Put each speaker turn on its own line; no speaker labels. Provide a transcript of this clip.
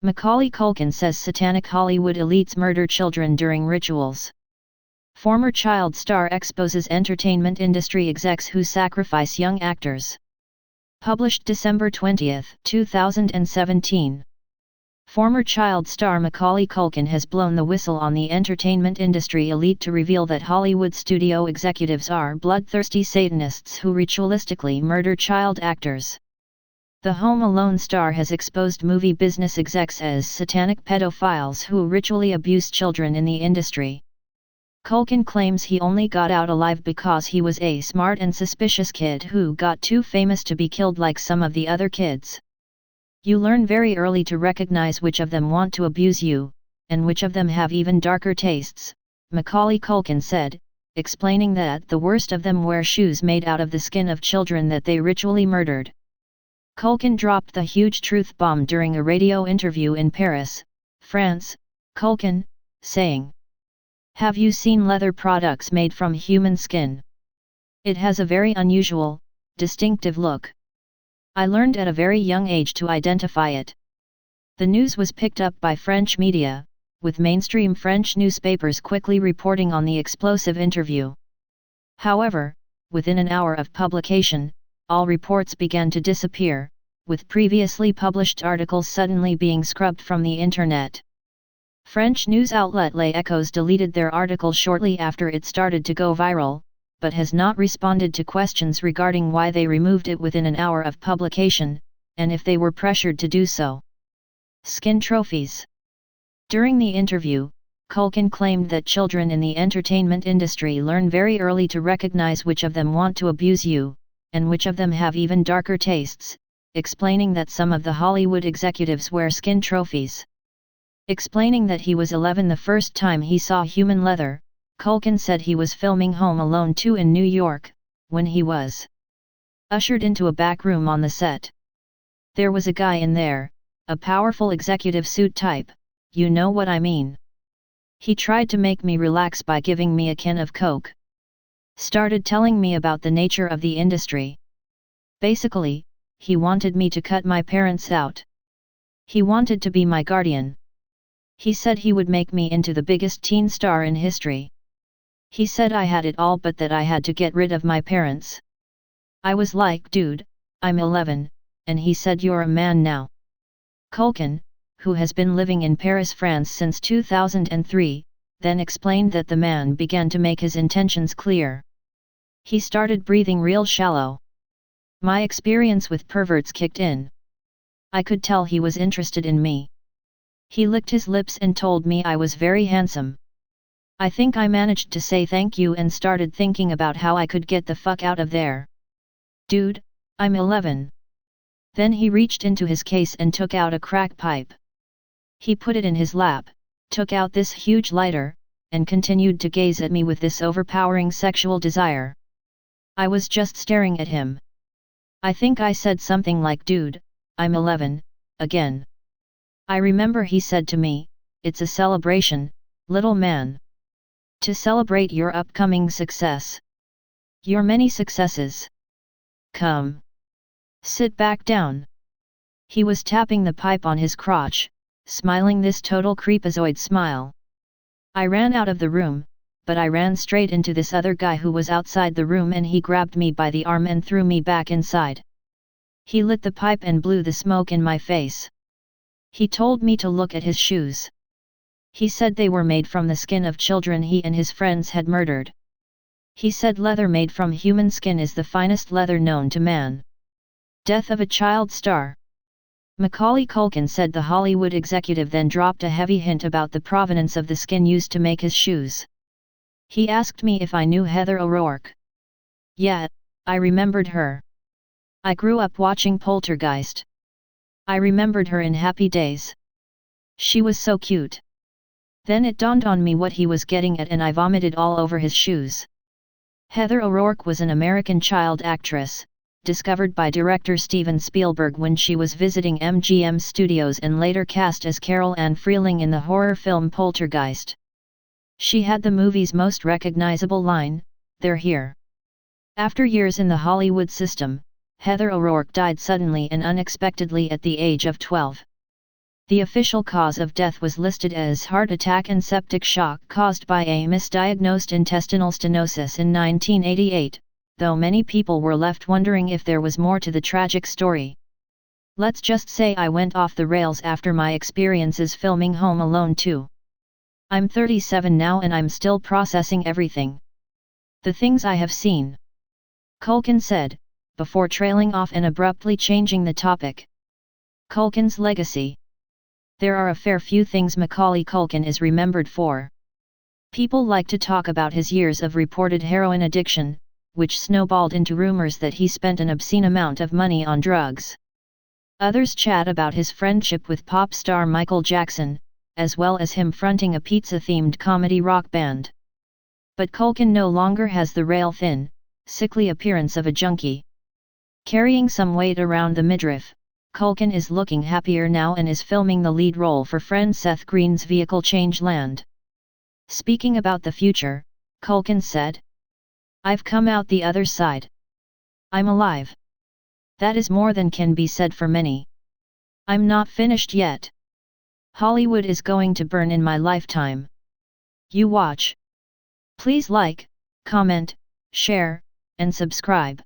Macaulay Culkin says satanic Hollywood elites murder children during rituals. Former child star exposes entertainment industry execs who sacrifice young actors. Published December 20, 2017. Former child star Macaulay Culkin has blown the whistle on the entertainment industry elite to reveal that Hollywood studio executives are bloodthirsty Satanists who ritualistically murder child actors. The Home Alone star has exposed movie business execs as satanic pedophiles who ritually abuse children in the industry. Culkin claims he only got out alive because he was a smart and suspicious kid who got too famous to be killed like some of the other kids. You learn very early to recognize which of them want to abuse you, and which of them have even darker tastes, Macaulay Culkin said, explaining that the worst of them wear shoes made out of the skin of children that they ritually murdered. Culkin dropped the huge truth bomb during a radio interview in Paris, France, Culkin, saying, "Have you seen leather products made from human skin? It has a very unusual, distinctive look. I learned at a very young age to identify it." The news was picked up by French media, with mainstream French newspapers quickly reporting on the explosive interview. However, within an hour of publication, all reports began to disappear, with previously published articles suddenly being scrubbed from the internet. French news outlet Les Echos deleted their article shortly after it started to go viral, but has not responded to questions regarding why they removed it within an hour of publication, and if they were pressured to do so. Skin trophies. During the interview, Culkin claimed that children in the entertainment industry learn very early to recognize which of them want to abuse you, and which of them have even darker tastes, explaining that some of the Hollywood executives wear skin trophies. Explaining that he was 11 the first time he saw human leather, Culkin said he was filming Home Alone 2 in New York, when he was ushered into a back room on the set. There was a guy in there, a powerful executive suit type, you know what I mean. He tried to make me relax by giving me a can of Coke. Started telling me about the nature of the industry. Basically, he wanted me to cut my parents out. He wanted to be my guardian. He said he would make me into the biggest teen star in history. He said I had it all but that I had to get rid of my parents. I was like, dude, I'm 11, and he said you're a man now. Culkin, who has been living in Paris, France since 2003, then explained that the man began to make his intentions clear. He started breathing real shallow. My experience with perverts kicked in. I could tell he was interested in me. He licked his lips and told me I was very handsome. I think I managed to say thank you and started thinking about how I could get the fuck out of there. Dude, I'm 11. Then he reached into his case and took out a crack pipe. He put it in his lap, took out this huge lighter, and continued to gaze at me with this overpowering sexual desire. I was just staring at him. I think I said something like, dude, I'm 11, again. I remember he said to me, it's a celebration, little man. To celebrate your upcoming success. Your many successes. Come. Sit back down. He was tapping the pipe on his crotch, smiling this total creepazoid smile. I ran out of the room, but I ran straight into this other guy who was outside the room and he grabbed me by the arm and threw me back inside. He lit the pipe and blew the smoke in my face. He told me to look at his shoes. He said they were made from the skin of children he and his friends had murdered. He said leather made from human skin is the finest leather known to man. Death of a child star. Macaulay Culkin said the Hollywood executive then dropped a heavy hint about the provenance of the skin used to make his shoes. He asked me if I knew Heather O'Rourke. Yeah, I remembered her. I grew up watching Poltergeist. I remembered her in Happy Days. She was so cute. Then it dawned on me what he was getting at and I vomited all over his shoes. Heather O'Rourke was an American child actress, discovered by director Steven Spielberg when she was visiting MGM Studios and later cast as Carol Ann Freeling in the horror film Poltergeist. She had the movie's most recognizable line, "They're here." After years in the Hollywood system, Heather O'Rourke died suddenly and unexpectedly at the age of 12. The official cause of death was listed as heart attack and septic shock caused by a misdiagnosed intestinal stenosis in 1988, though many people were left wondering if there was more to the tragic story. Let's just say I went off the rails after my experiences filming Home Alone 2. I'm 37 now and I'm still processing everything. The things I have seen. Culkin said, before trailing off and abruptly changing the topic. Culkin's legacy. There are a fair few things Macaulay Culkin is remembered for. People like to talk about his years of reported heroin addiction, which snowballed into rumors that he spent an obscene amount of money on drugs. Others chat about his friendship with pop star Michael Jackson, as well as him fronting a pizza-themed comedy rock band. But Culkin no longer has the rail-thin, sickly appearance of a junkie. Carrying some weight around the midriff, Culkin is looking happier now and is filming the lead role for friend Seth Green's vehicle Changeland. Speaking about the future, Culkin said, "I've come out the other side. I'm alive. That is more than can be said for many. I'm not finished yet. Hollywood is going to burn in my lifetime. You watch. Please like, comment, share, and subscribe."